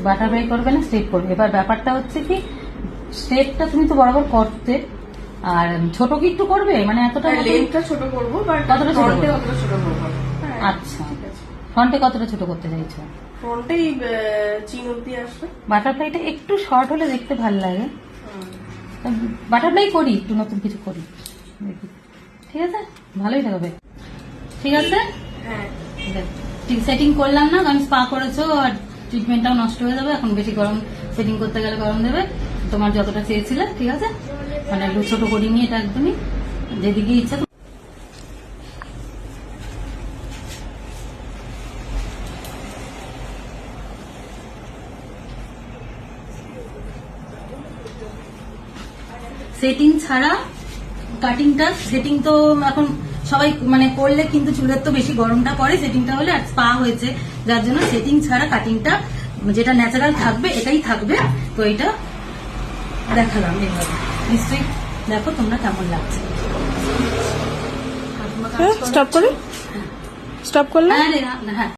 Butterfly করবে না straight করবে। এবার ব্যাপারটা হচ্ছে কি, স্ট্রেটটা তুমি তো বরাবর করতে, আর ছোট কি একটু করবে, মানে এতটা লেন্থটা ছোট করবো, বাট কতটা ছোট ফ্রন্টে করবে? কতটা ছোট করবো। হ্যাঁ, আচ্ছা, ঠিক আছে। ফ্রন্টে কতটা ছোট করতে চাইছো? ফ্রন্টেই চিন অব্দি আসবে। বাটারফ্লাইটা একটু শর্ট হলে দেখতে ভালো লাগে। বাটারফ্লাই করি, একটু নতুন কিছু করি, দেখি। ঠিক আছে, ভালোই থাকবে। ঠিক আছে, হ্যাঁ, ঠিক সেটিং করলাম না, কারণ স্পা করেছো আর ট্রিটমেন্টটাও নষ্ট হয়ে যাবে। এখন বেশি গরম সেটিং করতে গেলে গরম দেবে। তোমার যতটা চেয়েছিলে, ঠিক আছে, মানে একটু ছোট করিনি এটা একদমই, যেদিকে ইচ্ছা। সেটিং ছাড়া কাটিংটা, সেটিং তো এখন সবাই মানে করলে কিন্তু চুলের তো বেশি গরমটা পড়ে সেটিংটা হলে, আর স্পা হয়েছে যার জন্য সেটিং ছাড়া কাটিংটা যেটা ন্যাচারাল থাকবে এটাই থাকবে। তো এটা দেখালাম এইভাবে, নিশ্চয়ই দেখো তোমরা কেমন লাগছে। স্টপ করে স্টপ করলে হ্যাঁ রে, হ্যাঁ।